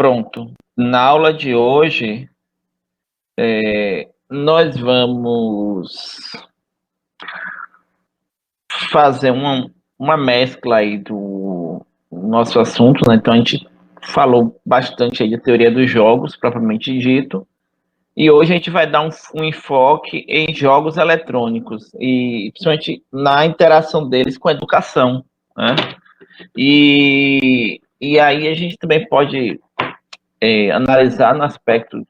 Pronto. Na aula de hoje, nós vamos fazer uma mescla aí do nosso assunto, né? Então a gente falou bastante aí de teoria dos jogos, propriamente dito, e hoje a gente vai dar um enfoque em jogos eletrônicos e principalmente na interação deles com a educação, né? E aí a gente também pode analisar no aspecto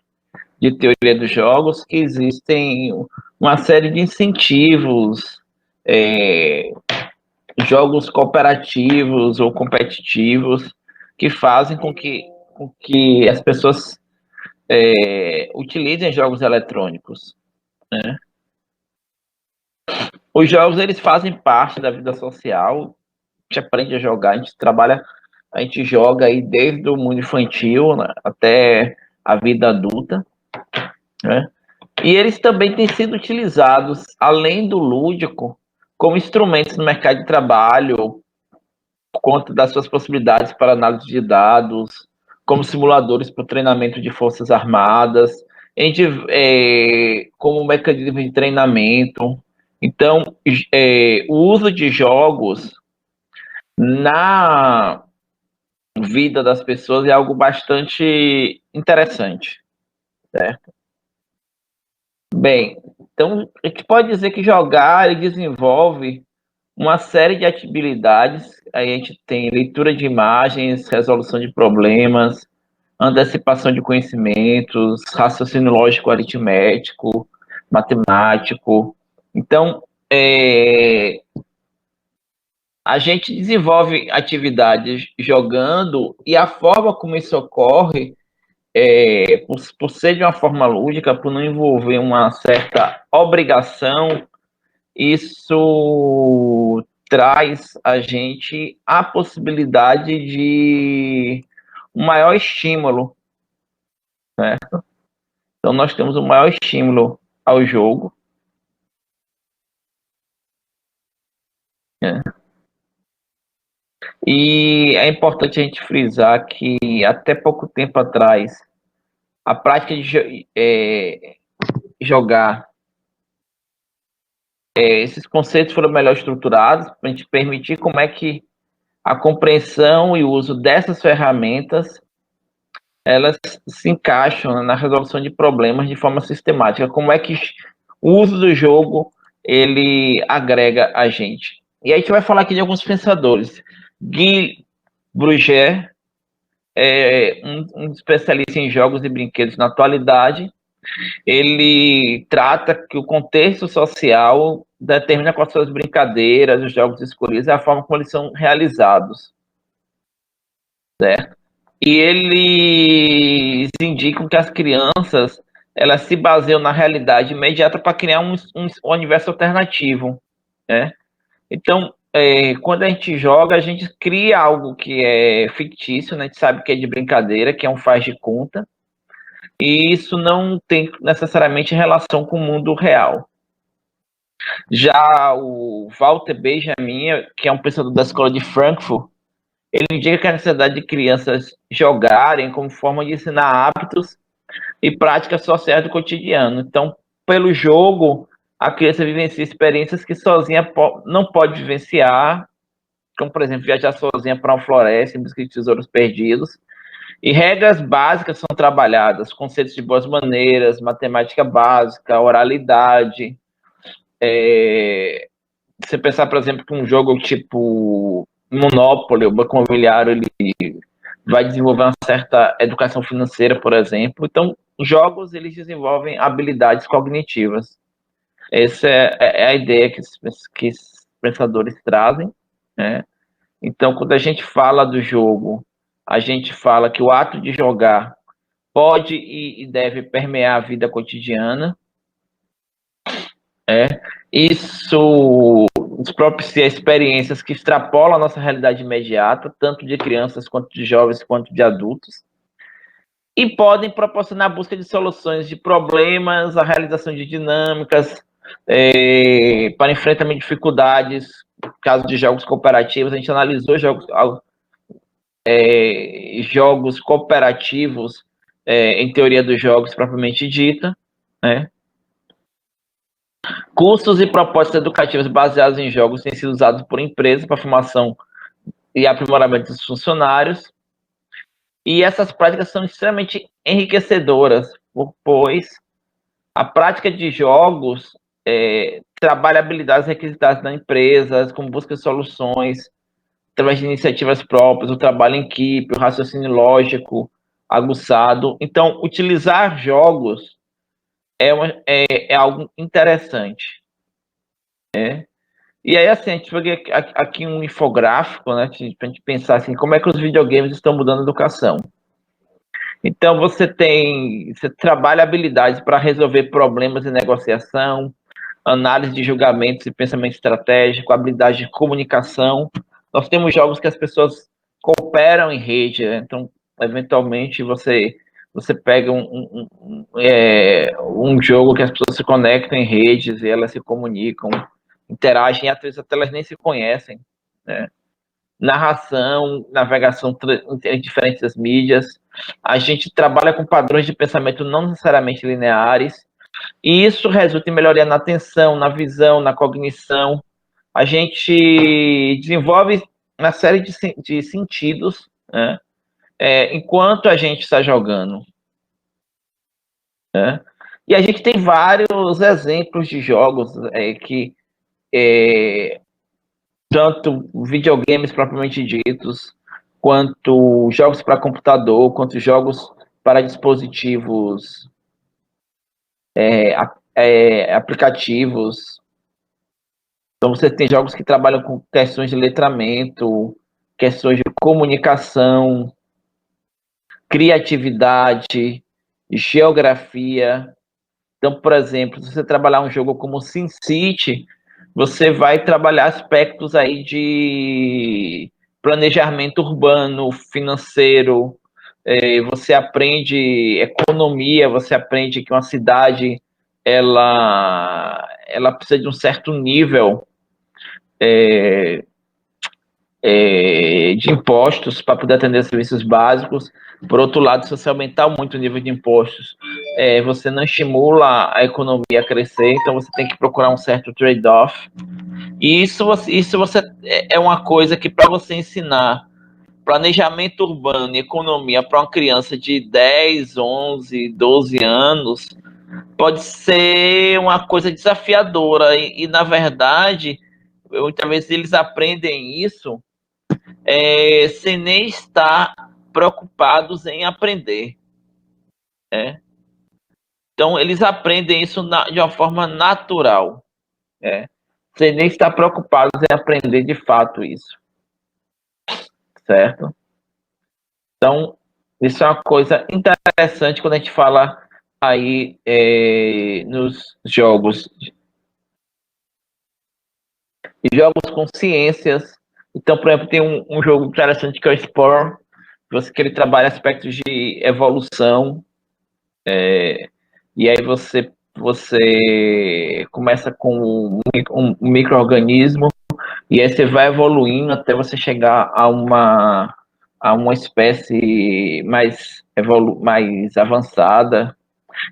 de teoria dos jogos que existem uma série de incentivos, é, jogos cooperativos ou competitivos que fazem com que as pessoas utilizem jogos eletrônicos, né? Os jogos eles fazem parte da vida social, a gente aprende a jogar, a gente trabalha, a gente joga aí desde o mundo infantil, né, até a vida adulta, né? E eles também têm sido utilizados, além do lúdico, como instrumentos no mercado de trabalho, por conta das suas possibilidades para análise de dados, como simuladores para o treinamento de forças armadas, como mecanismo de treinamento. Então, o uso de jogos na vida das pessoas é algo bastante interessante, certo? Bem, então a gente pode dizer que jogar ele desenvolve uma série de atividades. Aí a gente tem leitura de imagens, resolução de problemas, antecipação de conhecimentos, raciocínio lógico aritmético, matemático. Então, a gente desenvolve atividades jogando e a forma como isso ocorre, por ser de uma forma lúdica, por não envolver uma certa obrigação, isso traz a gente a possibilidade de um maior estímulo, certo? Então nós temos um maior estímulo ao jogo, né? E é importante a gente frisar que até pouco tempo atrás a prática de jogar, esses conceitos foram melhor estruturados para a gente permitir como é que a compreensão e o uso dessas ferramentas elas se encaixam na resolução de problemas de forma sistemática. Como é que o uso do jogo ele agrega a gente? E aí a gente vai falar aqui de alguns pensadores. Guy Bruguère é um especialista em jogos e brinquedos na atualidade. Ele trata que o contexto social determina quais são as brincadeiras, os jogos escolhidos e a forma como eles são realizados, certo? E eles indicam que as crianças elas se baseiam na realidade imediata para criar um universo alternativo, né? Então, quando a gente joga, a gente cria algo que é fictício, né? A gente sabe que é de brincadeira, que é um faz de conta, e isso não tem necessariamente relação com o mundo real. Já o Walter Benjamin, que é um pensador da escola de Frankfurt, ele indica que a necessidade de crianças jogarem como forma de ensinar hábitos e práticas sociais do cotidiano. Então, pelo jogo, a criança vivencia experiências que sozinha não pode vivenciar, como, por exemplo, viajar sozinha para uma floresta em busca de tesouros perdidos. E regras básicas são trabalhadas, conceitos de boas maneiras, matemática básica, oralidade. Você pensar, por exemplo, que um jogo tipo Monopoly, o Banco Imobiliário, ele vai desenvolver uma certa educação financeira, por exemplo. Então, jogos, eles desenvolvem habilidades cognitivas. Essa é a ideia que os pensadores trazem, né? Então, quando a gente fala do jogo, a gente fala que o ato de jogar pode e deve permear a vida cotidiana. Isso propicia experiências que extrapolam a nossa realidade imediata, tanto de crianças, quanto de jovens, quanto de adultos, e podem proporcionar a busca de soluções de problemas, a realização de dinâmicas, para enfrentamento de dificuldades. No caso de jogos cooperativos, a gente analisou jogos jogos cooperativos, em teoria dos jogos propriamente dita, né? Cursos e propostas educativas baseados em jogos têm sido usados por empresas para formação e aprimoramento dos funcionários. E essas práticas são extremamente enriquecedoras, pois a prática de jogos trabalha habilidades requisitadas na empresa, como busca de soluções, através de iniciativas próprias, o trabalho em equipe, o raciocínio lógico aguçado. Então, utilizar jogos é algo interessante. Né? E aí, assim, a gente vai ver aqui um infográfico, né, para a gente pensar assim, como é que os videogames estão mudando a educação. Então, você trabalha habilidades para resolver problemas de negociação, análise de julgamentos e pensamento estratégico, habilidade de comunicação. Nós temos jogos que as pessoas cooperam em rede, né? Então, eventualmente, você pega um jogo que as pessoas se conectam em redes e elas se comunicam, interagem, e às vezes até elas nem se conhecem, né? Narração, navegação entre diferentes mídias. A gente trabalha com padrões de pensamento não necessariamente lineares, e isso resulta em melhoria na atenção, na visão, na cognição. A gente desenvolve uma série de sentidos, né? Enquanto a gente está jogando. Né? E a gente tem vários exemplos de jogos que tanto videogames propriamente ditos, quanto jogos para computador, quanto jogos para dispositivos aplicativos. Então você tem jogos que trabalham com questões de letramento, questões de comunicação, criatividade, geografia. Então, por exemplo, se você trabalhar um jogo como SimCity, você vai trabalhar aspectos aí de planejamento urbano, financeiro, você aprende economia, você aprende que uma cidade ela precisa de um certo nível de impostos para poder atender serviços básicos. Por outro lado, se você aumentar muito o nível de impostos, você não estimula a economia a crescer, então você tem que procurar um certo trade-off. E isso você é uma coisa que, para você ensinar planejamento urbano e economia para uma criança de 10, 11, 12 anos, pode ser uma coisa desafiadora. Na verdade, muitas vezes eles aprendem isso sem nem estar preocupados em aprender. Né? Então, eles aprendem isso de uma forma natural, sem nem estar preocupados em aprender de fato isso. Certo? Então, isso é uma coisa interessante quando a gente fala aí nos jogos. E jogos com ciências. Então, por exemplo, tem um jogo interessante que é o Spore, que ele trabalha aspectos de evolução. E aí você começa com um micro-organismo e aí você vai evoluindo até você chegar a uma espécie mais avançada.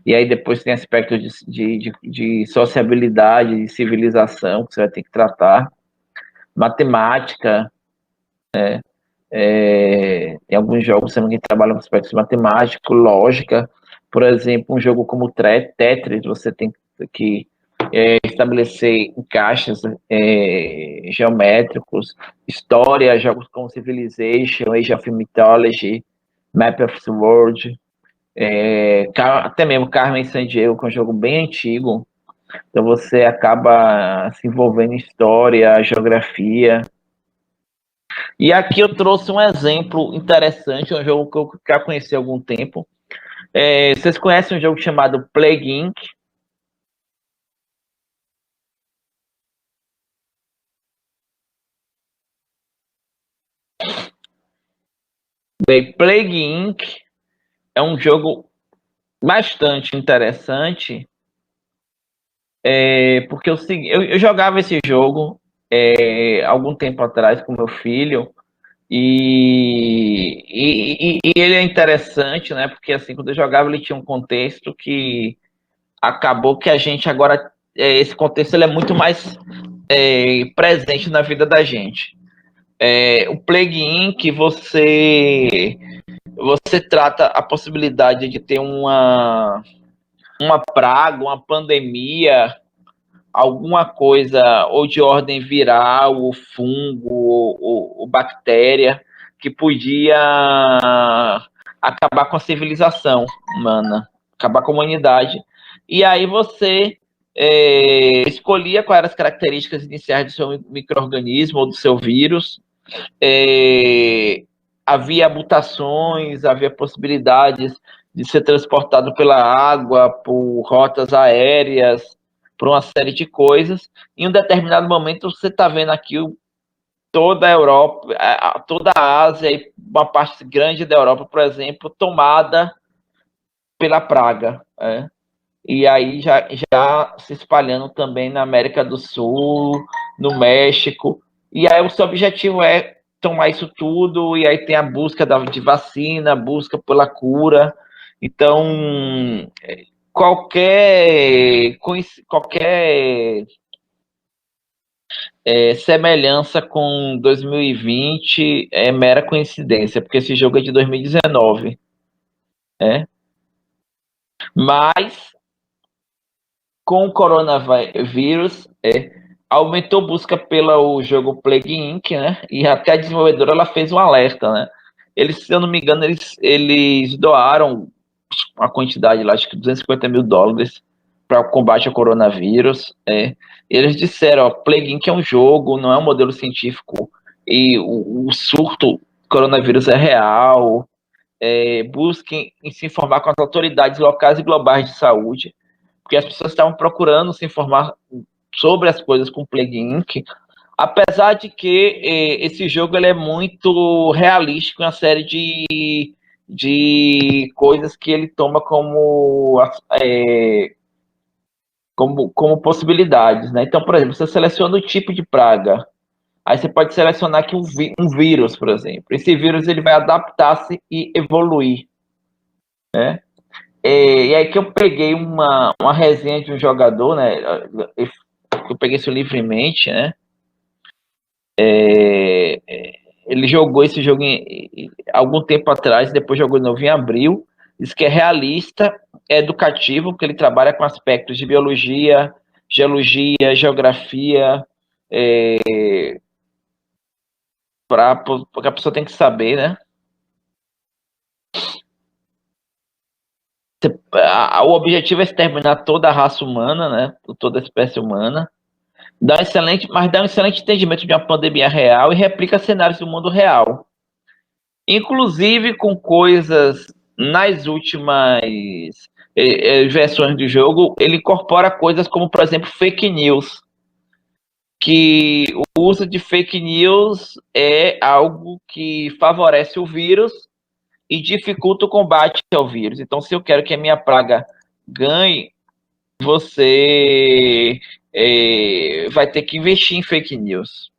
E aí depois tem aspectos de sociabilidade, de civilização que você vai ter que tratar. Matemática, em alguns jogos você não trabalha com aspectos matemáticos, lógica. Por exemplo, um jogo como Tetris, você tem que estabelecer encaixes geométricos, história, jogos como Civilization, Age of Mythology, Map of the World, até mesmo Carmen Sandiego, que é um jogo bem antigo. Então você acaba se envolvendo em história, geografia. E aqui eu trouxe um exemplo interessante, um jogo que eu já conheci há algum tempo. Vocês conhecem um jogo chamado Plague Inc? Bem, Plague Inc é um jogo bastante interessante, porque eu jogava esse jogo algum tempo atrás com meu filho, E ele é interessante, né? Porque assim, quando eu jogava, ele tinha um contexto que acabou que a gente agora, esse contexto ele é muito mais presente na vida da gente. O Plague Inc. Você trata a possibilidade de ter uma praga, uma pandemia, alguma coisa ou de ordem viral, ou fungo, ou bactéria, que podia acabar com a civilização humana, acabar com a humanidade. E aí você escolhia quais eram as características iniciais do seu micro-organismo ou do seu vírus. Havia mutações, havia possibilidades de ser transportado pela água, por rotas aéreas, por uma série de coisas. Em um determinado momento, você está vendo aqui toda a Europa, toda a Ásia e uma parte grande da Europa, por exemplo, tomada pela praga. E aí já se espalhando também na América do Sul, no México. E aí o seu objetivo é tomar isso tudo, e aí tem a busca de vacina, a busca pela cura. Então, qualquer semelhança com 2020 é mera coincidência, porque esse jogo é de 2019. Mas, com o coronavírus, aumentou a busca pelo jogo Plague Inc., né? E até a desenvolvedora ela fez um alerta, né? Eles, se eu não me engano, eles doaram uma quantidade lá, acho que $250 mil para o combate ao coronavírus. Eles disseram, ó, Plague Inc. é um jogo, não é um modelo científico, e o surto coronavírus é real. Busquem se informar com as autoridades locais e globais de saúde, porque as pessoas estavam procurando se informar sobre as coisas com Plague Inc., apesar de que esse jogo ele é muito realístico em uma série de coisas que ele toma como possibilidades, né? Então, por exemplo, você seleciona o tipo de praga, aí você pode selecionar aqui um vírus, por exemplo. Esse vírus ele vai adaptar-se e evoluir, né? E aí que eu peguei uma resenha de um jogador, né? Eu peguei isso livremente, né? Ele jogou esse jogo algum tempo atrás, depois jogou de novo em abril. Diz que é realista, é educativo, porque ele trabalha com aspectos de biologia, geologia, geografia, porque a pessoa tem que saber, né? O objetivo é exterminar toda a raça humana, né? Toda a espécie humana. Dá um excelente entendimento de uma pandemia real e replica cenários do mundo real. Inclusive com coisas nas últimas versões do jogo, ele incorpora coisas como, por exemplo, fake news. Que o uso de fake news é algo que favorece o vírus e dificulta o combate ao vírus. Então, se eu quero que a minha praga ganhe, você vai ter que investir em fake news.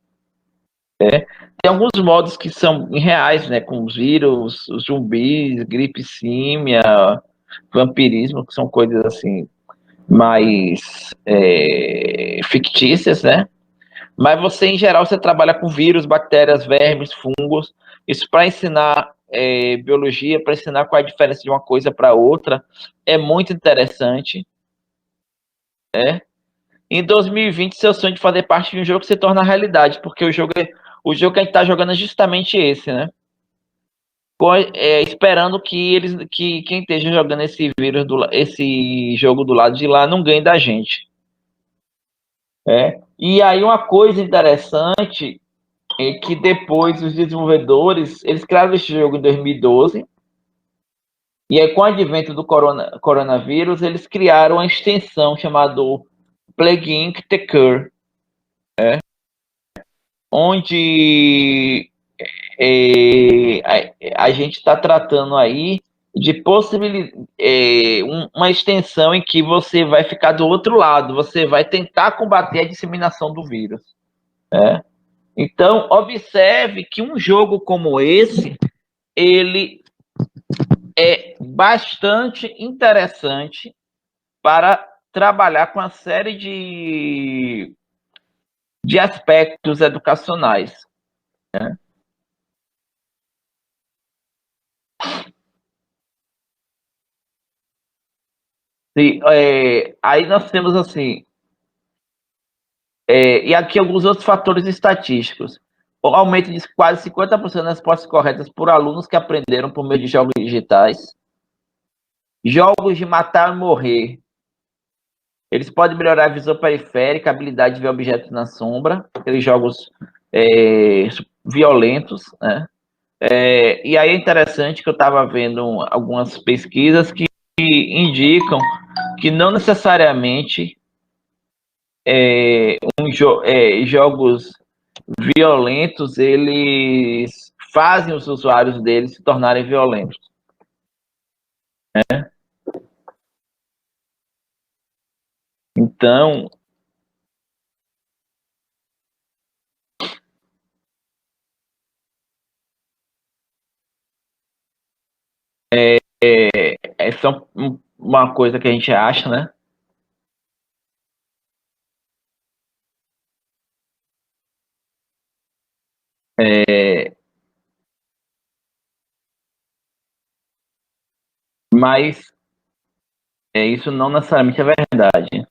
Tem alguns modos que são reais, né? Com os vírus, os zumbis, gripe símia, vampirismo, que são coisas assim mais fictícias, né? Mas você, em geral, você trabalha com vírus, bactérias, vermes, fungos. Isso para ensinar biologia, para ensinar qual é a diferença de uma coisa para outra, é muito interessante. Em 2020, seu sonho de fazer parte de um jogo se torna realidade, porque o jogo que a gente está jogando é justamente esse, né? Esperando que quem esteja jogando esse jogo do lado de lá não ganhe da gente. E aí uma coisa interessante é que depois os desenvolvedores, eles criaram esse jogo em 2012, e aí com o advento do coronavírus, eles criaram uma extensão chamada Plague Inc. The Cure, onde a gente está tratando aí de uma extensão em que você vai ficar do outro lado, você vai tentar combater a disseminação do vírus. Então, observe que um jogo como esse, ele é bastante interessante para trabalhar com uma série de aspectos educacionais. Né? Aí nós temos assim, e aqui alguns outros fatores estatísticos. O aumento de quase 50% das respostas corretas por alunos que aprenderam por meio de jogos digitais. Jogos de matar e morrer. Eles podem melhorar a visão periférica, a habilidade de ver objetos na sombra, aqueles jogos violentos, né? E aí é interessante que eu estava vendo algumas pesquisas que indicam que não necessariamente jogos violentos eles fazem os usuários deles se tornarem violentos. Né? Então, essa é uma coisa que a gente acha, né? Mas isso não necessariamente é verdade.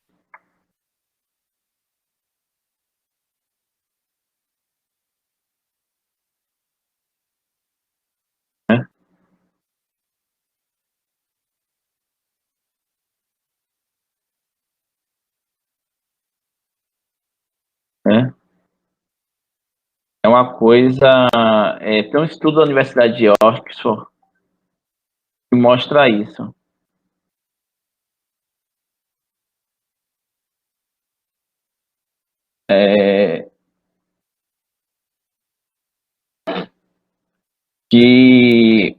Né? Né? É uma coisa. Tem um estudo da Universidade de Oxford que mostra isso. É, que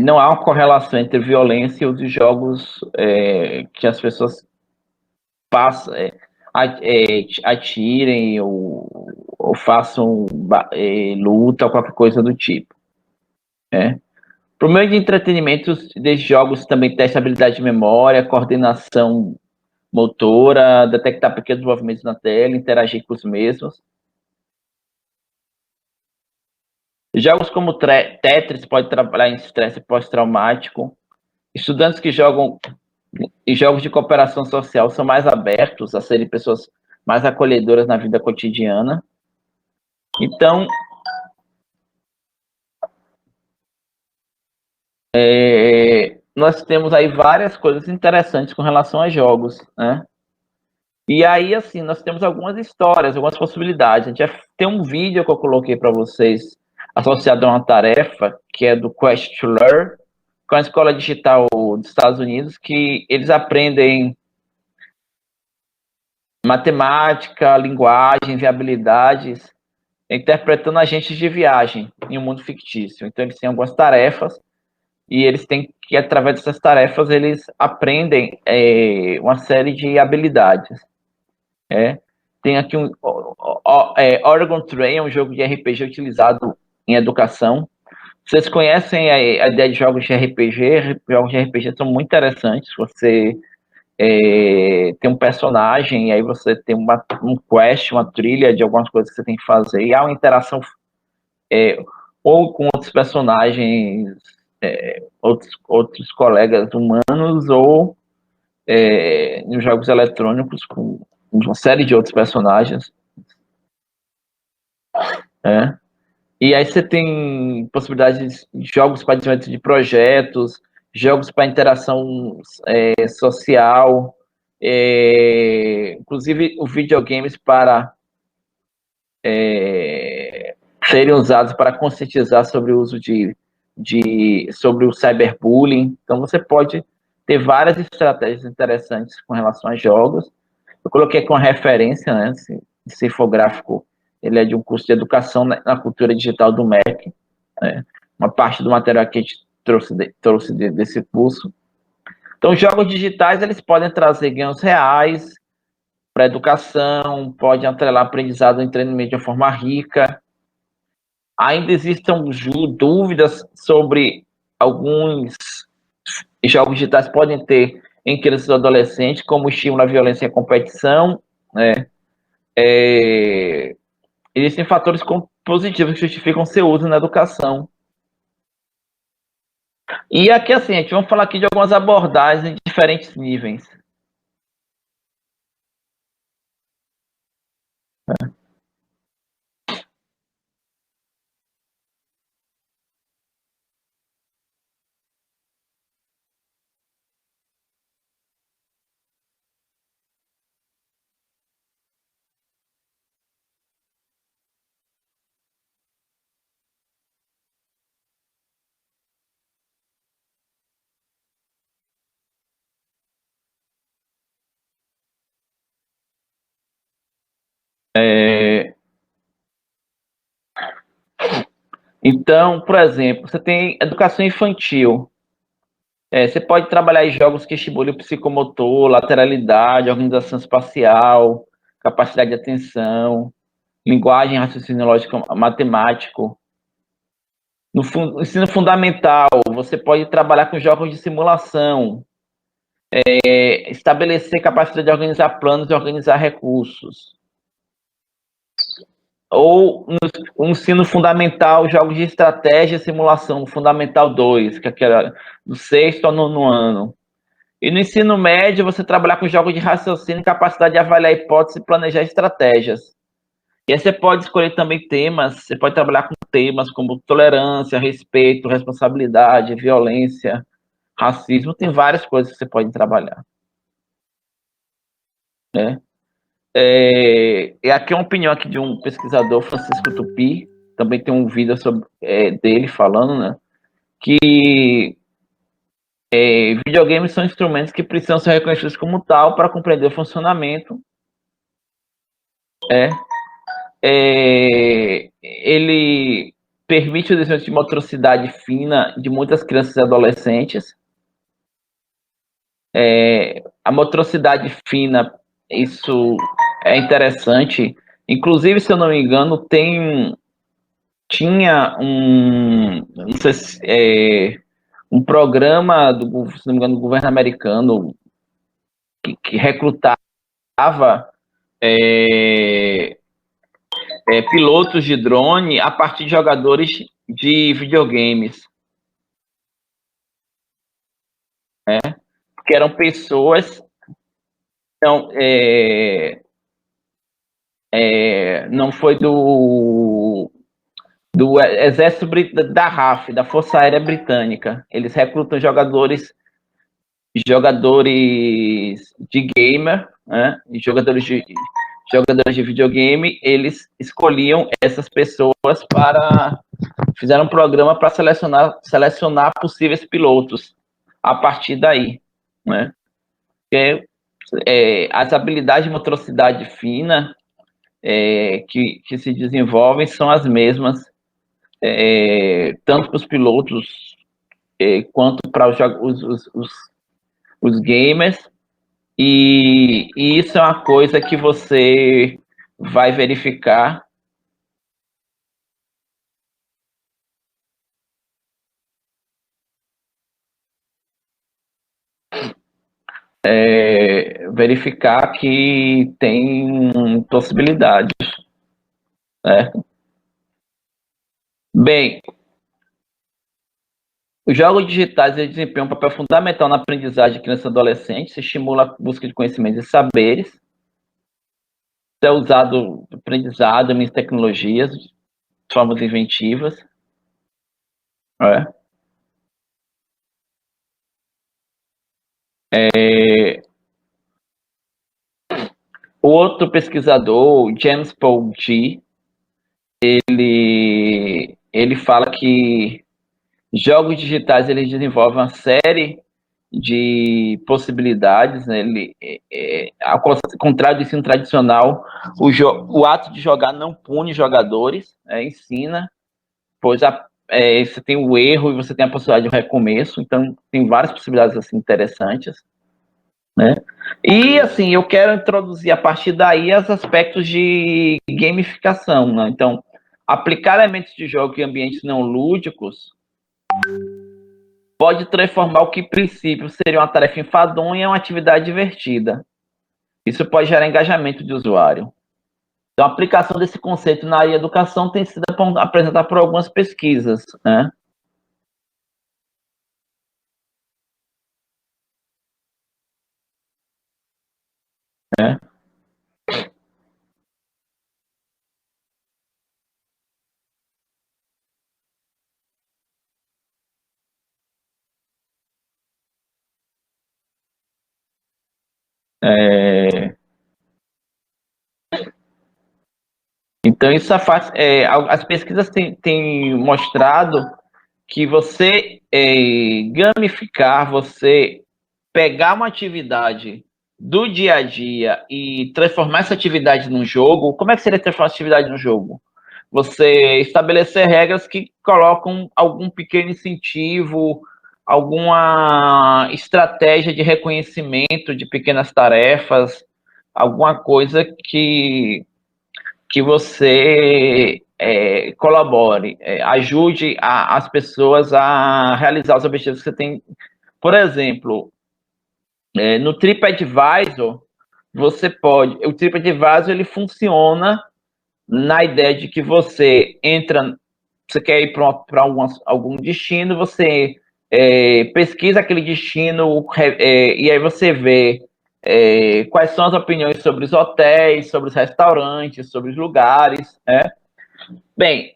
não há uma correlação entre violência e os jogos que as pessoas passam, atirem ou façam luta ou qualquer coisa do tipo. Né? Por meio de entretenimento, desses jogos também testa habilidade de memória, coordenação motora, detectar pequenos movimentos na tela, interagir com os mesmos. Jogos como Tetris podem trabalhar em estresse pós-traumático. Estudantes que jogam em jogos de cooperação social são mais abertos a serem pessoas mais acolhedoras na vida cotidiana. Então, nós temos aí várias coisas interessantes com relação a jogos, né? E aí, assim, nós temos algumas histórias, algumas possibilidades. A gente tem um vídeo que eu coloquei para vocês associado a uma tarefa, que é do Quest to Learn, com a escola digital dos Estados Unidos, que eles aprendem matemática, linguagens e habilidades interpretando agentes de viagem em um mundo fictício. Então, eles têm algumas tarefas e eles têm que, através dessas tarefas, eles aprendem uma série de habilidades. Tem aqui Oregon Trail, um jogo de RPG utilizado em educação. Vocês conhecem a ideia de jogos de RPG? Jogos de RPG são muito interessantes. Você tem um personagem, e aí você tem um quest, uma trilha de algumas coisas que você tem que fazer, e há uma interação ou com outros personagens, outros colegas humanos, ou em jogos eletrônicos com uma série de outros personagens. Né? E aí você tem possibilidades de jogos para desenvolvimento de projetos, jogos para interação social, inclusive os videogames para serem usados para conscientizar sobre o uso sobre o cyberbullying. Então você pode ter várias estratégias interessantes com relação a jogos. Eu coloquei aqui uma referência, né? Esse infográfico, ele é de um curso de educação na cultura digital do MEC, né? Uma parte do material que a gente trouxe desse curso. Então, jogos digitais, eles podem trazer ganhos reais, para a educação, pode atrelar aprendizado e treinamento de uma forma rica. Ainda existem dúvidas sobre alguns jogos digitais podem ter em crianças e adolescentes, como estímulo à violência e à competição, né? Existem fatores positivos que justificam seu uso na educação. E aqui, assim, a gente vai falar aqui de algumas abordagens em diferentes níveis. Então, por exemplo, você tem educação infantil. Você pode trabalhar em jogos que estimulem o psicomotor, lateralidade, organização espacial, capacidade de atenção, linguagem, raciocínio lógico matemático. No ensino fundamental, você pode trabalhar com jogos de simulação, estabelecer capacidade de organizar planos e organizar recursos. Ou no ensino fundamental, jogos de estratégia e simulação, Fundamental 2, que é aquela do sexto ao nono ano. E no ensino médio, você trabalhar com jogos de raciocínio e capacidade de avaliar hipóteses e planejar estratégias. E aí você pode escolher também temas, você pode trabalhar com temas como tolerância, respeito, responsabilidade, violência, racismo, tem várias coisas que você pode trabalhar. Né? E aqui é uma opinião aqui de um pesquisador, Francisco Tupi, também tem um vídeo dele falando, né, que videogames são instrumentos que precisam ser reconhecidos como tal para compreender o funcionamento. Ele permite o desenvolvimento de motricidade fina de muitas crianças e adolescentes. A motricidade fina, isso é interessante. Inclusive, se eu não me engano, tinha não sei se, um programa se não me engano, do governo americano que recrutava pilotos de drone a partir de jogadores de videogames. Que eram pessoas. Então, não foi do exército da RAF, da Força Aérea Britânica. Eles recrutam jogadores de gamer, né? Jogadores de videogame. Eles escolhiam essas pessoas fizeram um programa para selecionar possíveis pilotos a partir daí, né? As habilidades de motricidade fina que se desenvolvem são as mesmas, tanto para os pilotos quanto para os gamers, e isso é uma coisa que você vai verificar que tem possibilidades. Certo? Bem, os jogos digitais desempenham um papel fundamental na aprendizagem de crianças e adolescentes, estimula a busca de conhecimentos e saberes, é usado no aprendizado, em tecnologias, de formas inventivas. O outro pesquisador, James Paul G, ele fala que jogos digitais eles desenvolvem uma série de possibilidades, né? Ao contrário do ensino tradicional, o ato de jogar não pune jogadores, ensina, pois você tem o erro e você tem a possibilidade de um recomeço, então tem várias possibilidades assim, interessantes. né? E assim, eu quero introduzir a partir daí os aspectos de gamificação, né? Então, aplicar elementos de jogo em ambientes não lúdicos pode transformar o que, em princípio, seria uma tarefa enfadonha em uma atividade divertida. Isso pode gerar engajamento de usuário. Então, a aplicação desse conceito na área de educação tem sido apresentada por algumas pesquisas, né? É, então, isso faz, as pesquisas têm mostrado que você gamificar, você pegar uma atividade do dia a dia e transformar essa atividade num jogo. Como é que seria transformar essa atividade num jogo? Você estabelecer regras que colocam algum pequeno incentivo, alguma estratégia de reconhecimento de pequenas tarefas, alguma coisa que você colabore, ajude as pessoas a realizar os objetivos que você tem. Por exemplo, no TripAdvisor, você pode. O TripAdvisor ele funciona na ideia de que você entra, você quer ir para algum destino, você pesquisa aquele destino e aí você vê quais são as opiniões sobre os hotéis, sobre os restaurantes, sobre os lugares, né? Bem,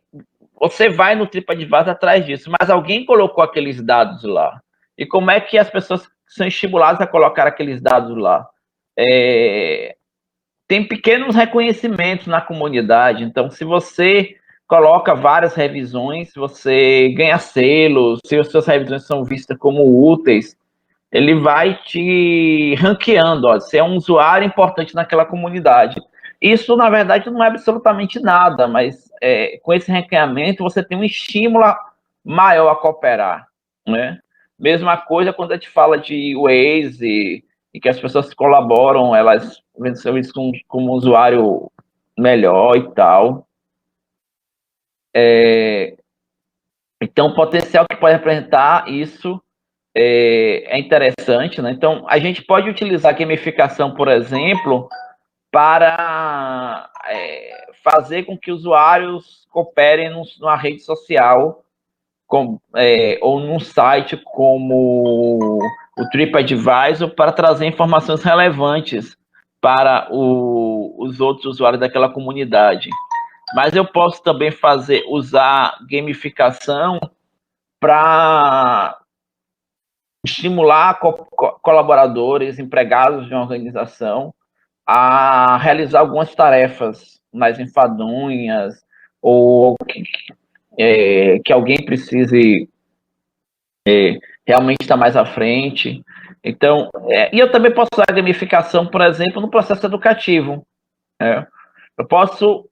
você vai no TripAdvisor atrás disso, mas alguém colocou aqueles dados lá. E como é que as pessoas são estimuladas a colocar aqueles dados lá? É, tem pequenos reconhecimentos na comunidade. Então, se você coloca várias revisões, você ganha selos, se as suas revisões são vistas como úteis, ele vai te ranqueando, ó, você é um usuário importante naquela comunidade. Isso, na verdade, não é absolutamente nada, mas com esse ranqueamento você tem um estímulo maior a cooperar, né? Mesma coisa quando a gente fala de Waze e que as pessoas colaboram, elas vencem isso como um usuário melhor e tal. Então, o potencial que pode apresentar isso é interessante, né? Então, a gente pode utilizar a gamificação, por exemplo, para fazer com que usuários cooperem numa rede social ou num site como o TripAdvisor para trazer informações relevantes para os outros usuários daquela comunidade. Mas eu posso também usar gamificação para estimular colaboradores, empregados de uma organização a realizar algumas tarefas mais enfadonhas ou que alguém precise realmente estar mais à frente. Então, e eu também posso usar a gamificação, por exemplo, no processo educativo. Né? Eu posso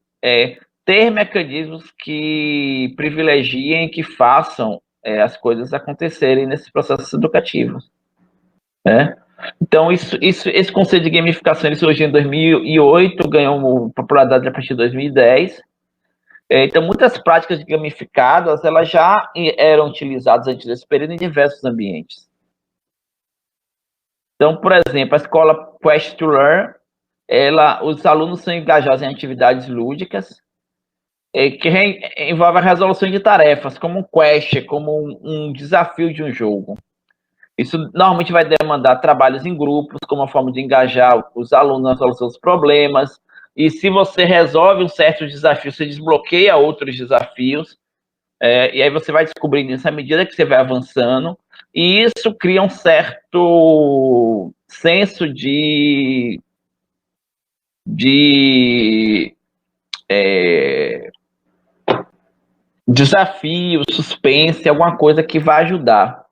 ter mecanismos que privilegiem, que façam as coisas acontecerem nesses processos educativos. Né? Então, esse conceito de gamificação ele surgiu em 2008, ganhou popularidade a partir de 2010. Então, muitas práticas gamificadas elas já eram utilizadas antes desse período em diversos ambientes. Então, por exemplo, a escola Quest to Learn, os alunos são engajados em atividades lúdicas que envolvem a resolução de tarefas, como um quest, como um desafio de um jogo. Isso normalmente vai demandar trabalhos em grupos, como uma forma de engajar os alunos na solução dos problemas. E se você resolve um certo desafio, você desbloqueia outros desafios. E aí você vai descobrindo nessa medida que você vai avançando. E isso cria um certo senso de desafio, suspense, alguma coisa que vai ajudar.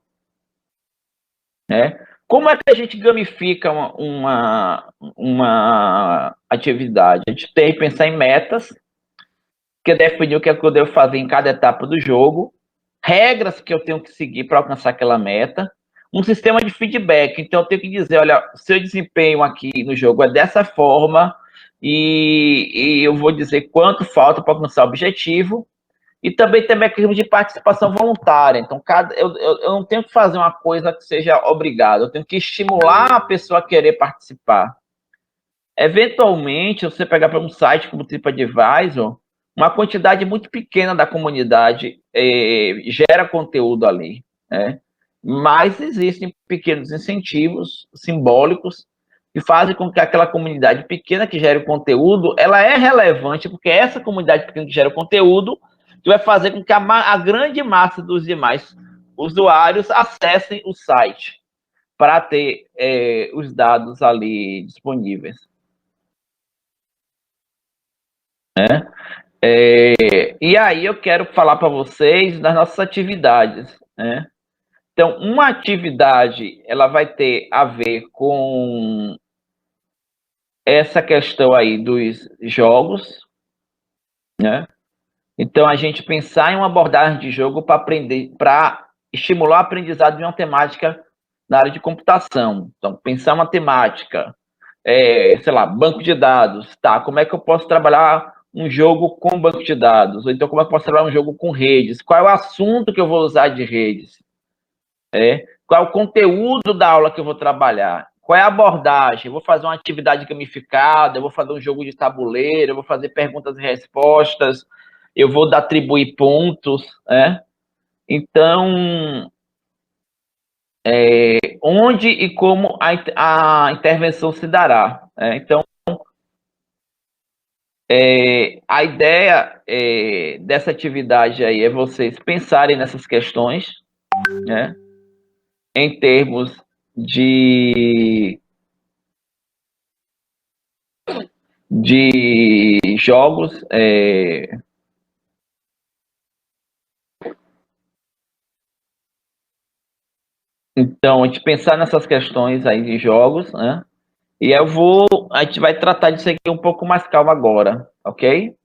Né? Como é que a gente gamifica uma atividade? A gente tem que pensar em metas, que definir o que é que eu devo fazer em cada etapa do jogo, regras que eu tenho que seguir para alcançar aquela meta, um sistema de feedback. Então, eu tenho que dizer, olha, seu desempenho aqui no jogo é dessa forma, e eu vou dizer quanto falta para alcançar o objetivo, e também tem mecanismo de participação voluntária. Então, eu não tenho que fazer uma coisa que seja obrigado, eu tenho que estimular a pessoa a querer participar. Eventualmente, você pegar para um site como o TripAdvisor, uma quantidade muito pequena da comunidade gera conteúdo ali, né? Mas existem pequenos incentivos simbólicos que fazem com que aquela comunidade pequena que gera o conteúdo, ela é relevante, porque essa comunidade pequena que gera o conteúdo que vai fazer com que a grande massa dos demais usuários acessem o site para ter os dados ali disponíveis. Né? E aí eu quero falar para vocês das nossas atividades, né? Então, uma atividade, ela vai ter a ver com essa questão aí dos jogos, né? Então, a gente pensar em uma abordagem de jogo para aprender, para estimular o aprendizado de uma temática na área de computação. Então, pensar uma temática, sei lá, banco de dados, tá? Como é que eu posso trabalhar um jogo com banco de dados? Ou então, como é que eu posso trabalhar um jogo com redes? Qual é o assunto que eu vou usar de redes? Qual é o conteúdo da aula que eu vou trabalhar? Qual é a abordagem? Eu vou fazer uma atividade gamificada, eu vou fazer um jogo de tabuleiro, eu vou fazer perguntas e respostas, eu vou atribuir pontos, né? Então, onde e como a intervenção se dará. Então, a ideia dessa atividade aí é vocês pensarem nessas questões, né? Em termos de jogos. Então, a gente pensar nessas questões aí de jogos, né? E a gente vai tratar disso aqui um pouco mais calmo agora, ok?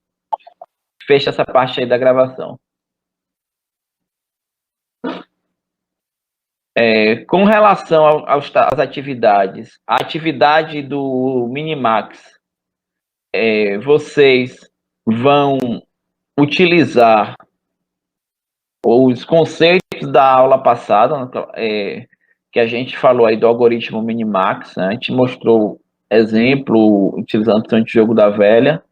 Fecha essa parte aí da gravação. Com relação às atividades, a atividade do Minimax, vocês vão utilizar os conceitos da aula passada, que a gente falou aí do algoritmo Minimax, né? A gente mostrou exemplo utilizando o jogo da velha.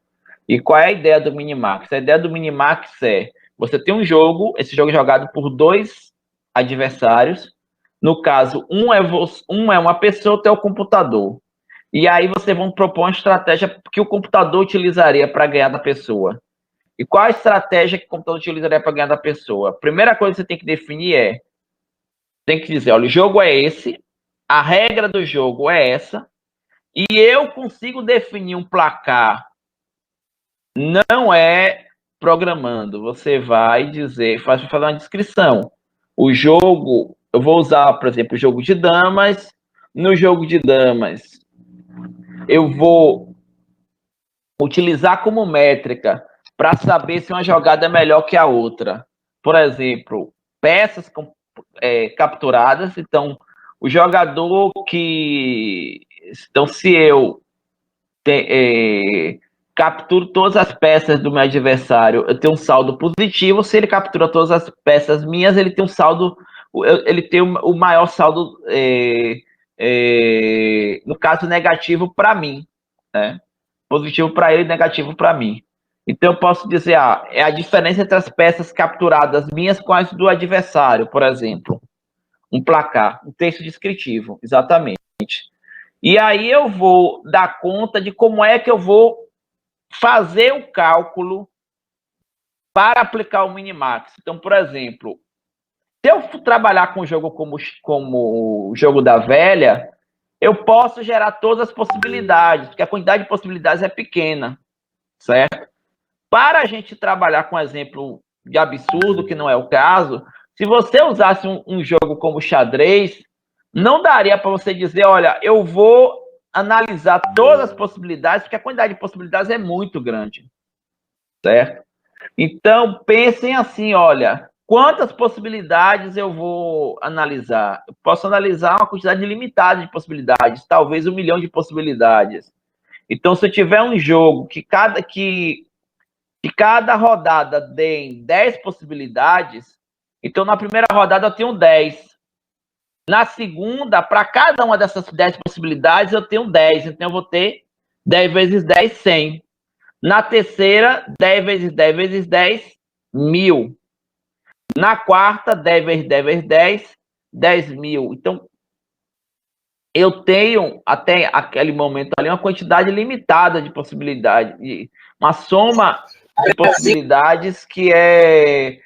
E qual é a ideia do Minimax? A ideia do Minimax é você tem um jogo, esse jogo é jogado por dois adversários. No caso, um é uma pessoa, outro é o computador. E aí você vai propor uma estratégia que o computador utilizaria para ganhar da pessoa. E qual a estratégia que o computador utilizaria para ganhar da pessoa? A primeira coisa que você tem que definir tem que dizer, olha, o jogo é esse, a regra do jogo é essa, e eu consigo definir um placar. Não é programando, você vai dizer, fazer uma descrição. O jogo, eu vou usar, por exemplo, o jogo de damas. No jogo de damas, eu vou utilizar como métrica para saber se uma jogada é melhor que a outra. Por exemplo, peças capturadas. Então, o jogador que. Então, se eu capturo todas as peças do meu adversário, eu tenho um saldo positivo. Se ele captura todas as peças minhas, ele tem um saldo. Ele tem o maior saldo, no caso, negativo para mim, né? Positivo para ele, negativo para mim. Então eu posso dizer, é a diferença entre as peças capturadas minhas com as do adversário, por exemplo. Um placar, um texto descritivo, exatamente. E aí eu vou dar conta de como é que eu vou fazer o cálculo para aplicar o Minimax. Então, por exemplo, se eu trabalhar com o jogo como o jogo da velha, eu posso gerar todas as possibilidades, porque a quantidade de possibilidades é pequena, certo? Para a gente trabalhar com exemplo de absurdo, que não é o caso, se você usasse um jogo como xadrez, não daria para você dizer, olha, eu vou analisar todas as possibilidades, porque a quantidade de possibilidades é muito grande, certo? Então, pensem assim, olha, quantas possibilidades eu vou analisar? Eu posso analisar uma quantidade limitada de possibilidades, talvez 1 milhão de possibilidades. Então, se eu tiver um jogo que cada rodada dê 10 possibilidades, então na primeira rodada eu tenho 10. Na segunda, para cada uma dessas 10 possibilidades, eu tenho 10. Então, eu vou ter 10 vezes 10, 100. Na terceira, 10 vezes 10 vezes 10, 1000. Na quarta, 10 vezes 10 vezes 10, 10.000. Então, eu tenho, até aquele momento ali, uma quantidade limitada de possibilidades, uma soma de possibilidades que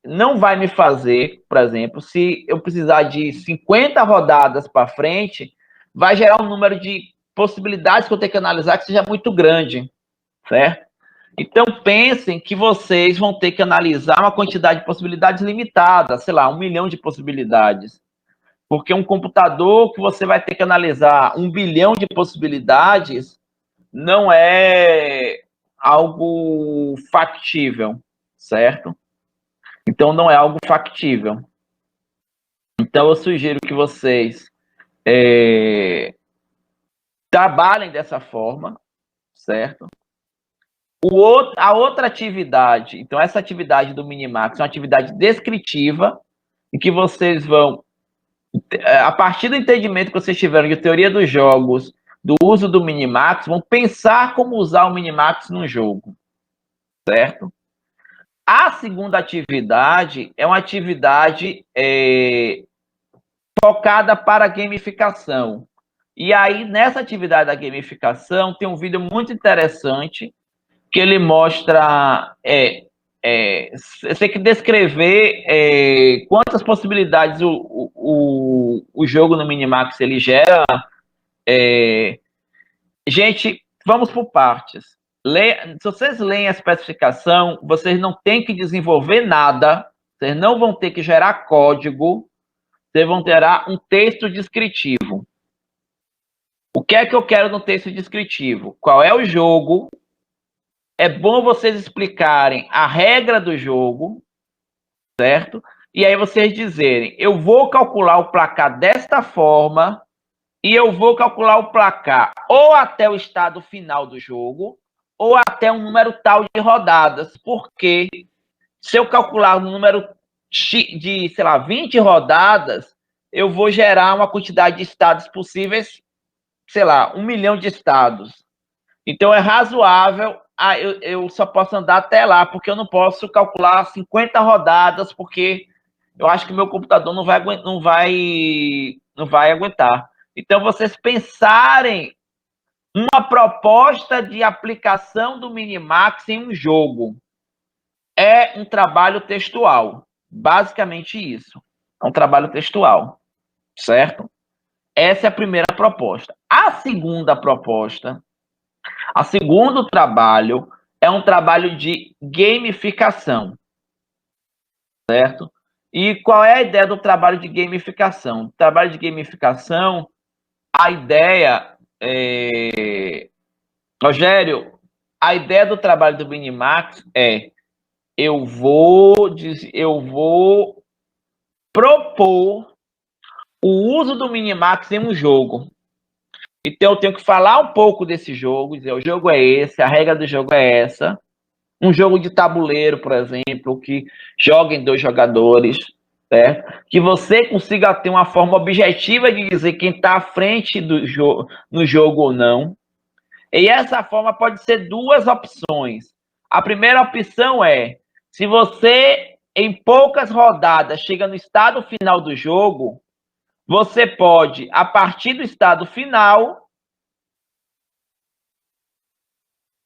não vai me fazer, por exemplo, se eu precisar de 50 rodadas para frente, vai gerar um número de possibilidades que eu tenho que analisar que seja muito grande, certo? Então, pensem que vocês vão ter que analisar uma quantidade de possibilidades limitada, sei lá, 1 milhão de possibilidades. Porque um computador que você vai ter que analisar 1 bilhão de possibilidades não é algo factível, certo? Então, não é algo factível. Então, eu sugiro que vocês trabalhem dessa forma, certo? A outra atividade, então essa atividade do Minimax é uma atividade descritiva, em que vocês vão, a partir do entendimento que vocês tiveram de teoria dos jogos, do uso do Minimax, vão pensar como usar o Minimax no jogo, certo? A segunda atividade é uma atividade focada para a gamificação. E aí, nessa atividade da gamificação, tem um vídeo muito interessante que ele mostra. Você tem que descrever quantas possibilidades o jogo no Minimax ele gera. Gente, vamos por partes. Se vocês leem a especificação, vocês não têm que desenvolver nada, vocês não vão ter que gerar código, vocês vão ter um texto descritivo. O que é que eu quero no texto descritivo? Qual é o jogo? É bom vocês explicarem a regra do jogo, certo? E aí vocês dizerem, eu vou calcular o placar desta forma e eu vou calcular o placar ou até o estado final do jogo ou até um número tal de rodadas, porque se eu calcular um número de, sei lá, 20 rodadas, eu vou gerar uma quantidade de estados possíveis, sei lá, 1 milhão de estados. Então é razoável, eu só posso andar até lá, porque eu não posso calcular 50 rodadas, porque eu acho que meu computador não vai aguentar. Então, vocês pensarem uma proposta de aplicação do Minimax em um jogo. É um trabalho textual. Basicamente isso. É um trabalho textual. Certo? Essa é a primeira proposta. A segunda proposta, o segundo trabalho, é um trabalho de gamificação. Certo? E qual é a ideia do trabalho de gamificação? O trabalho de gamificação, a ideia Rogério, a ideia do trabalho do Minimax é eu vou propor o uso do Minimax em um jogo. Então eu tenho que falar um pouco desse jogo, dizer o jogo é esse, a regra do jogo é essa. Um jogo de tabuleiro, por exemplo, que joga em 2 jogadores, certo? Que você consiga ter uma forma objetiva de dizer quem está à frente no jogo ou não. E essa forma pode ser 2 opções. A primeira opção é, se você, em poucas rodadas, chega no estado final do jogo, você pode, a partir do estado final,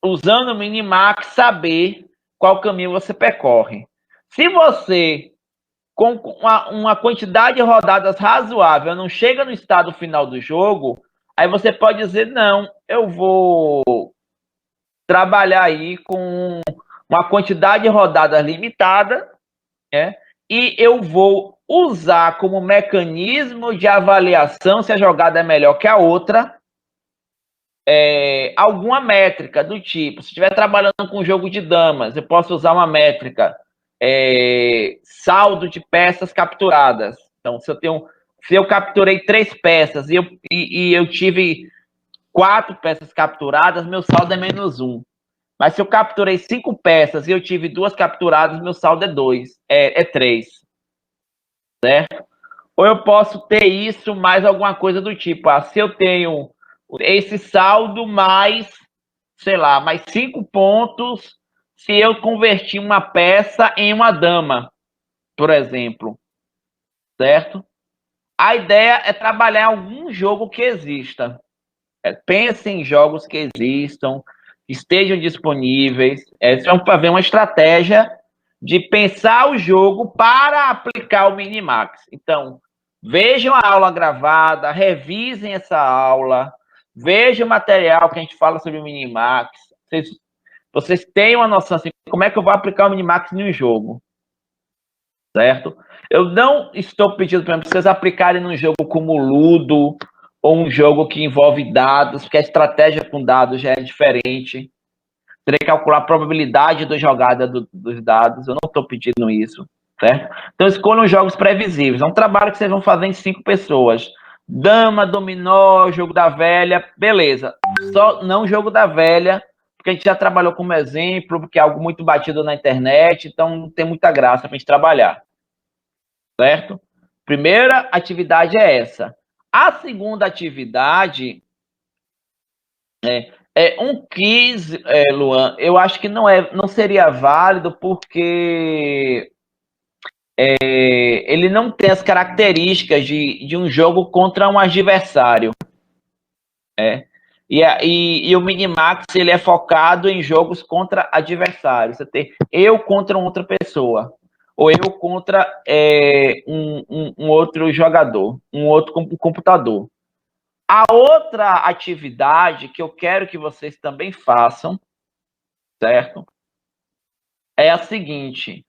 usando o Minimax, saber qual caminho você percorre. Se você, com uma quantidade de rodadas razoável, não chega no estado final do jogo, aí você pode dizer, não, eu vou trabalhar aí com uma quantidade de rodadas limitada, e eu vou usar como mecanismo de avaliação se a jogada é melhor que a outra, alguma métrica do tipo, se estiver trabalhando com jogo de damas, eu posso usar uma métrica saldo de peças capturadas. Então, se eu capturei 3 peças e eu tive 4 peças capturadas, meu saldo é -1. Mas se eu capturei 5 peças e eu tive 2 capturadas, meu saldo é 2, é 3. Certo? Ou eu posso ter isso mais alguma coisa do tipo, se eu tenho esse saldo mais, sei lá, mais 5 pontos se eu convertir uma peça em uma dama, por exemplo, certo? A ideia é trabalhar algum jogo que exista. Pense em jogos que existam, que estejam disponíveis. Vamos fazer uma estratégia de pensar o jogo para aplicar o Minimax. Então, vejam a aula gravada, revisem essa aula, vejam o material que a gente fala sobre o Minimax. Vocês têm uma noção assim, como é que eu vou aplicar o Minimax em um jogo, certo? Eu não estou pedindo para vocês aplicarem num jogo como Ludo ou um jogo que envolve dados, porque a estratégia com dados já é diferente. Terei que calcular a probabilidade da jogada dos dados. Eu não estou pedindo isso, certo? Então escolham jogos previsíveis. É um trabalho que vocês vão fazer em 5 pessoas. Dama, dominó, jogo da velha, beleza. Só não jogo da velha, porque a gente já trabalhou como exemplo, porque é algo muito batido na internet, então não tem muita graça para a gente trabalhar, certo? Primeira atividade é essa. A segunda atividade um quiz, Luan, eu acho que não seria válido porque ele não tem as características de um jogo contra um adversário. E o Minimax ele é focado em jogos contra adversários. Você tem eu contra outra pessoa, ou eu contra um outro jogador, um outro computador. A outra atividade que eu quero que vocês também façam, certo? É a seguinte: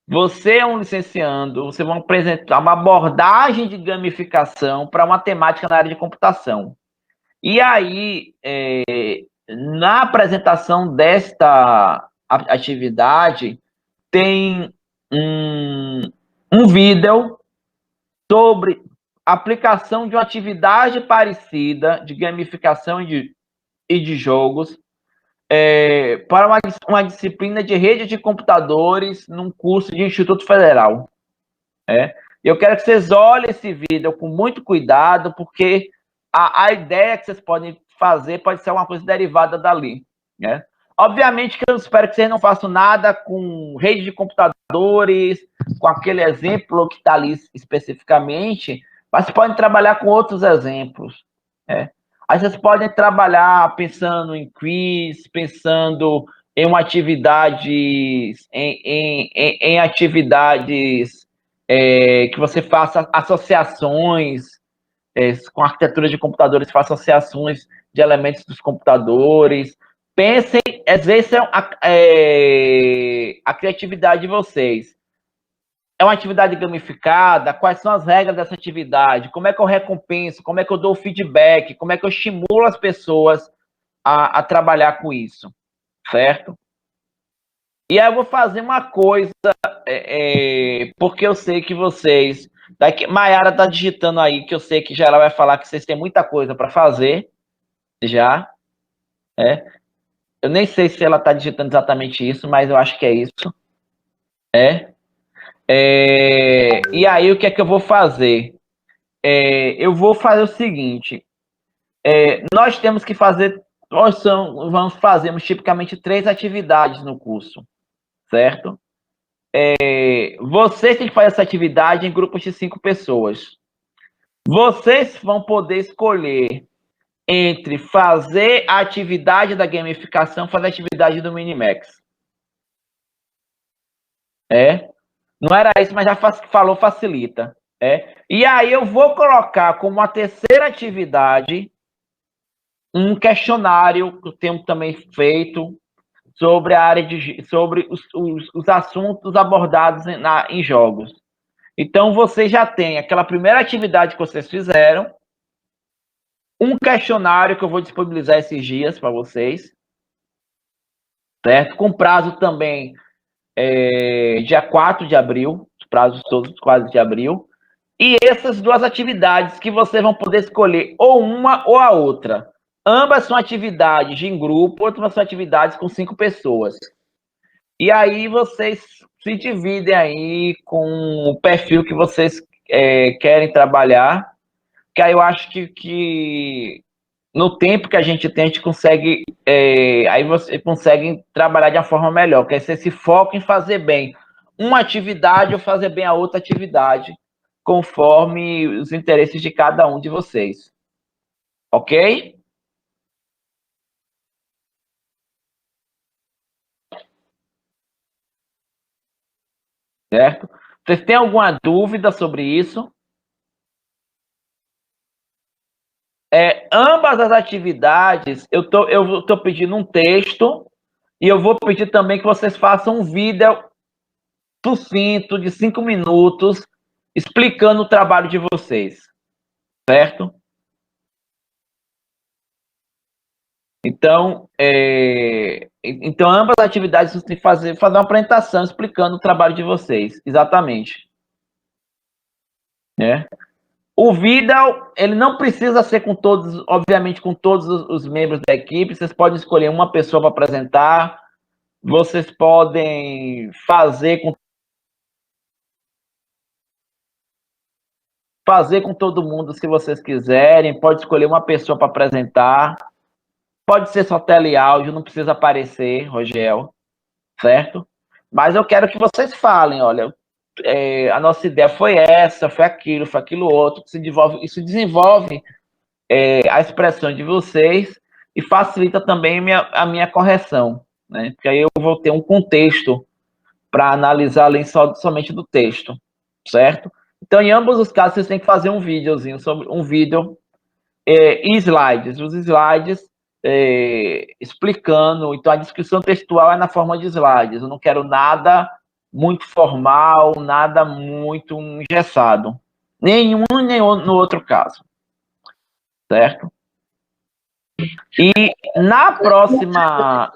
você é um licenciando, você vai apresentar uma abordagem de gamificação para uma temática na área de computação. E aí, na apresentação desta atividade, tem um vídeo sobre aplicação de uma atividade parecida de gamificação e de jogos para uma disciplina de rede de computadores num curso de Instituto Federal. Eu quero que vocês olhem esse vídeo com muito cuidado, porque a ideia que vocês podem fazer pode ser uma coisa derivada dali. Obviamente que eu espero que vocês não façam nada com rede de computadores, com aquele exemplo que está ali especificamente, mas podem trabalhar com outros exemplos. Aí vocês podem trabalhar pensando em quiz, pensando em uma atividade, em atividades que você faça associações com arquitetura de computadores, faça associações de elementos dos computadores. Pensem, exerçam a criatividade de vocês. É uma atividade gamificada? Quais são as regras dessa atividade? Como é que eu recompenso? Como é que eu dou feedback? Como é que eu estimulo as pessoas a trabalhar com isso? Certo? E aí eu vou fazer uma coisa, porque eu sei que vocês... Maiara está digitando aí, que eu sei que já ela vai falar que vocês têm muita coisa para fazer, já. Eu nem sei se ela está digitando exatamente isso, mas eu acho que é isso. E aí, o que é que eu vou fazer? Eu vou fazer o seguinte: nós temos que fazer, fazemos tipicamente 3 atividades no curso, certo? Vocês têm que fazer essa atividade em grupos de 5 pessoas. Vocês vão poder escolher entre fazer a atividade da gamificação, fazer a atividade do Minimax. Não era isso, mas já falou, facilita. E aí eu vou colocar como a terceira atividade um questionário que eu tenho também feito sobre a área sobre os assuntos abordados em jogos. Então você já tem aquela primeira atividade que vocês fizeram, um questionário que eu vou disponibilizar esses dias para vocês, certo? Com prazo também dia 4 de abril, os prazos todos quase de abril. E essas duas atividades que vocês vão poder escolher ou uma ou a outra. Ambas são atividades em grupo, outras são atividades com 5 pessoas. E aí vocês se dividem aí com o perfil que vocês querem trabalhar, que aí eu acho que no tempo que a gente tem, a gente consegue, aí você consegue trabalhar de uma forma melhor, que aí você se foca em fazer bem uma atividade ou fazer bem a outra atividade, conforme os interesses de cada um de vocês. Ok? Certo? Vocês têm alguma dúvida sobre isso? Ambas as atividades, eu tô pedindo um texto e eu vou pedir também que vocês façam um vídeo sucinto de 5 minutos explicando o trabalho de vocês, certo? Então ambas as atividades vocês têm que fazer uma apresentação explicando o trabalho de vocês, exatamente, né? O vídeo, ele não precisa ser com todos, obviamente, com todos os membros da equipe. Vocês podem escolher uma pessoa para apresentar. Vocês podem fazer com todo mundo se vocês quiserem. Pode escolher uma pessoa para apresentar. Pode ser só tele e áudio, não precisa aparecer, Rogel, certo? Mas eu quero que vocês falem, olha, a nossa ideia foi essa, foi aquilo outro. Isso desenvolve a expressão de vocês e facilita também a minha correção, né? Porque aí eu vou ter um contexto para analisar além somente do texto, certo? Então, em ambos os casos, vocês têm que fazer um videozinho sobre um vídeo e slides. Os slides explicando. Então, a descrição textual é na forma de slides. Eu não quero nada muito formal, nada muito engessado. Nenhum nem no outro caso, certo? E na próxima.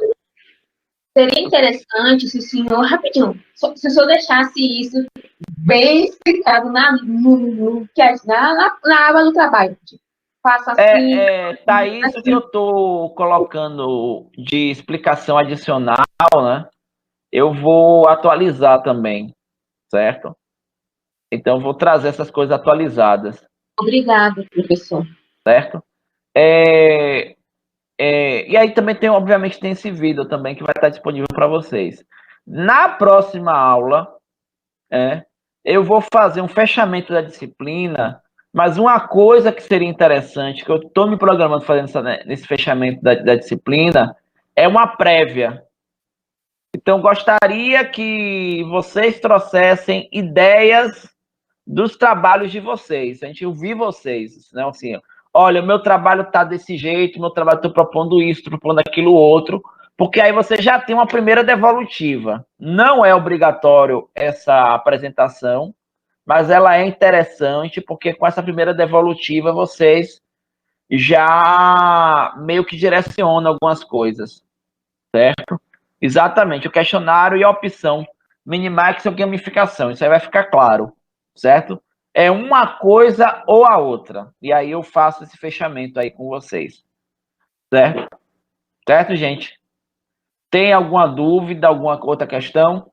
Seria interessante se o senhor, rapidinho, se o senhor deixasse isso bem explicado na aba do trabalho. Faça assim. Tá isso que Assim. eu estou colocando de explicação adicional, né? Eu vou atualizar também, certo? Então, eu vou trazer essas coisas atualizadas, Obrigada, professor. certo? E aí também tem, obviamente, tem esse vídeo também que vai estar disponível para vocês. Na próxima aula, eu vou fazer um fechamento da disciplina, mas uma coisa que seria interessante, que eu estou me programando fazendo nesse fechamento da disciplina, é uma prévia. Então, gostaria que vocês trouxessem ideias dos trabalhos de vocês. A gente ouvir vocês, né? Assim, olha, o meu trabalho está desse jeito, meu trabalho estou propondo isso, estou propondo aquilo outro, porque aí você já tem uma primeira devolutiva. Não é obrigatório essa apresentação, mas ela é interessante, porque com essa primeira devolutiva vocês já meio que direcionam algumas coisas, certo? Exatamente, o questionário e a opção Minimax ou gamificação, isso aí vai ficar claro, certo? É uma coisa ou a outra. E aí eu faço esse fechamento aí com vocês, certo? Certo, gente? Tem alguma dúvida, alguma outra questão?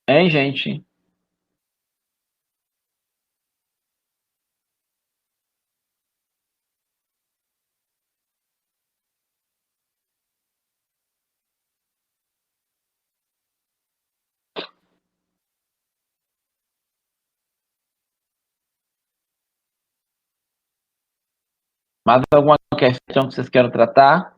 Hein, gente? Mais alguma questão que vocês queiram tratar?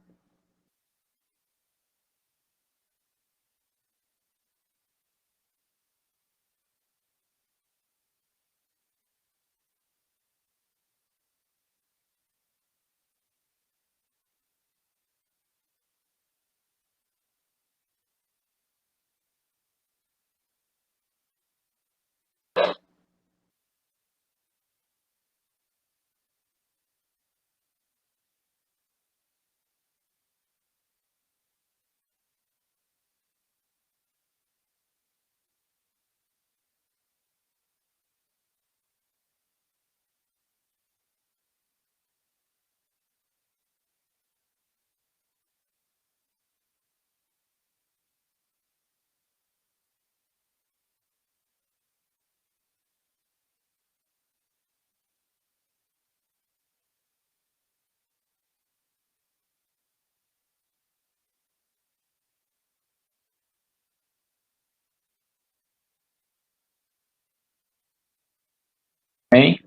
Hein?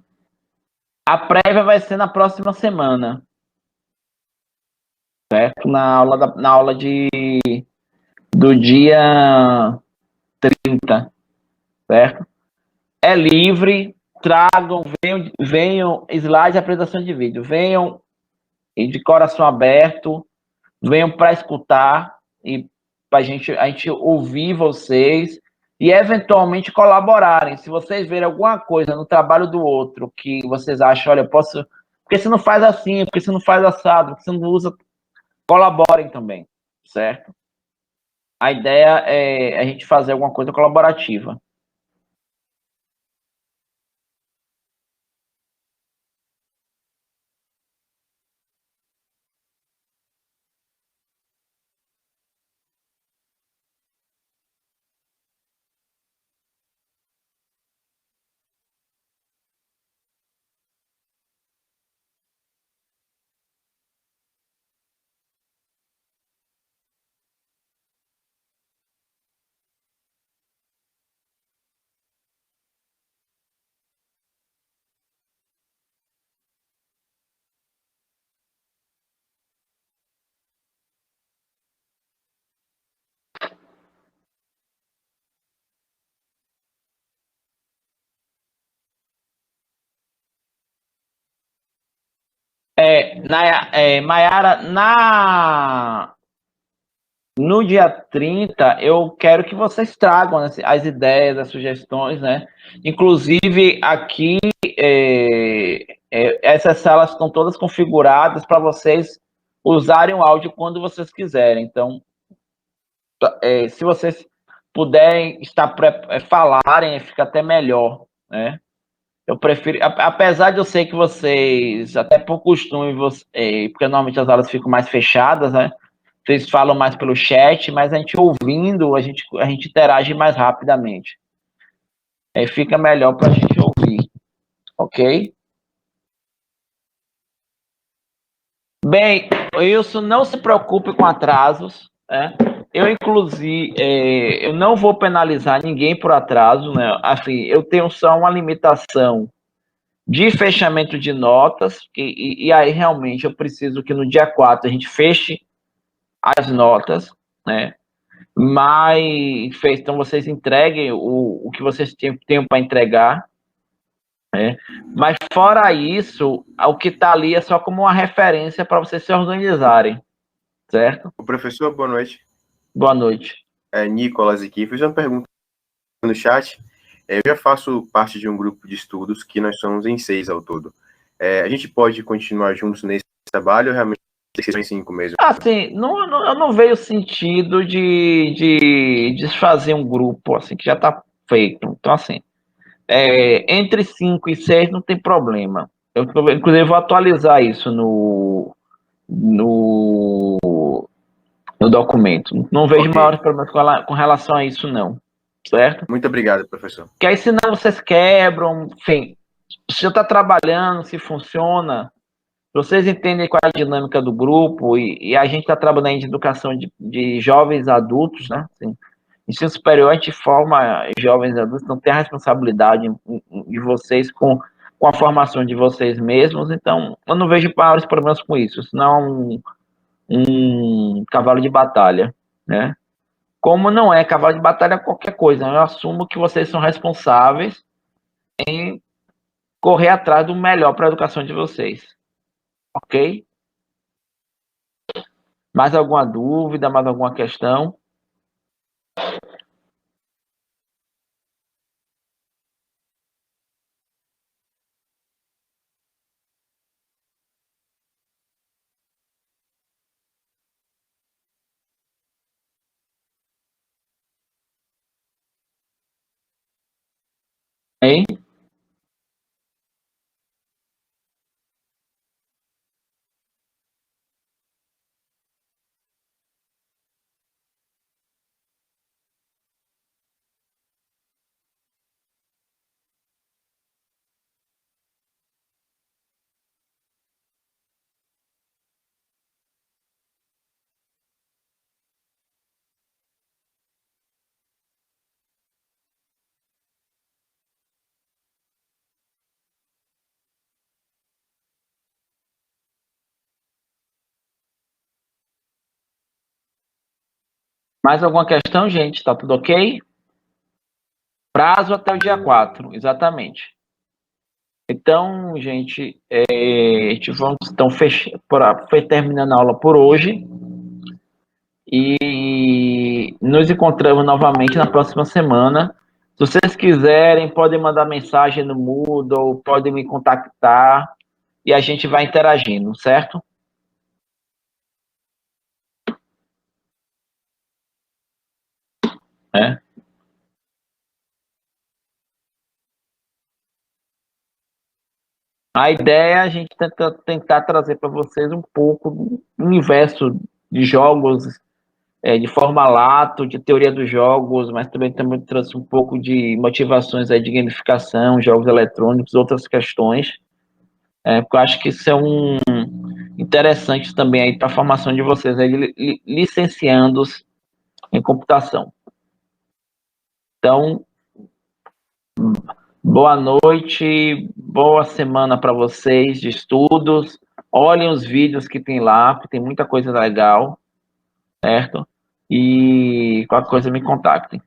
A prévia vai ser na próxima semana, certo? Na aula do dia 30, certo? É livre, tragam, venham slide de apresentação de vídeo, venham de coração aberto, venham para escutar e para a gente ouvir vocês e eventualmente colaborarem. Se vocês verem alguma coisa no trabalho do outro que vocês acham, olha, eu posso. Porque você não faz assim, porque você não faz assado, porque você não usa, colaborem também, certo? A ideia é a gente fazer alguma coisa colaborativa. Maiara, no dia 30, eu quero que vocês tragam, né, as ideias, as sugestões, né? Inclusive, aqui, essas salas estão todas configuradas para vocês usarem o áudio quando vocês quiserem. Então, se vocês puderem falarem, fica até melhor, né? Eu prefiro, apesar de eu sei que vocês, até por costume, porque normalmente as aulas ficam mais fechadas, né? Vocês falam mais pelo chat, mas a gente ouvindo, a gente interage mais rapidamente. Aí fica melhor para a gente ouvir, ok? Bem, Wilson, não se preocupe com atrasos, né? Eu, inclusive, eu não vou penalizar ninguém por atraso, né? Assim, eu tenho só uma limitação de fechamento de notas, e aí realmente eu preciso que no dia 4 a gente feche as notas, né? Mas então vocês entreguem o que vocês têm para entregar, né? Mas fora isso, o que está ali é só como uma referência para vocês se organizarem, certo? O professor, boa noite. Boa noite. Nicolas aqui. Fiz uma pergunta no chat. Eu já faço parte de um grupo de estudos que nós somos em 6 ao todo. A gente pode continuar juntos nesse trabalho ou realmente tem que ser em 5 mesmo? Assim, eu não vejo sentido de desfazer um grupo assim que já está feito. Então, assim, entre 5 e 6 não tem problema. Eu, inclusive, vou atualizar isso no, no documento. Não vejo maiores problemas com relação a isso, não. Certo? Muito obrigado, professor. Que aí, senão, vocês quebram, enfim. Se já está trabalhando, se funciona, vocês entendem qual é a dinâmica do grupo, e a gente está trabalhando em educação de jovens adultos, né? Assim, ensino superior, a gente forma jovens adultos, então tem a responsabilidade de vocês com a formação de vocês mesmos, então eu não vejo maiores problemas com isso, senão um cavalo de batalha, né? Como não é cavalo de batalha qualquer coisa, eu assumo que vocês são responsáveis em correr atrás do melhor para a educação de vocês, ok? Mais alguma dúvida, mais alguma questão? Hein? Mais alguma questão, gente? Tá tudo ok? Prazo até o dia 4, exatamente. Então, gente, então foi terminando a aula por hoje e nos encontramos novamente na próxima semana. Se vocês quiserem, podem mandar mensagem no Moodle, podem me contactar e a gente vai interagindo, certo? É. A ideia é a gente tentar trazer para vocês um pouco do universo de jogos, de forma lato, de teoria dos jogos, mas também trouxe um pouco de motivações aí de gamificação, jogos eletrônicos, outras questões, porque eu acho que isso é interessante também aí para a formação de vocês aí, licenciandos em computação. Então, boa noite, boa semana para vocês de estudos. Olhem os vídeos que tem lá, porque tem muita coisa legal, certo? E qualquer coisa me contactem.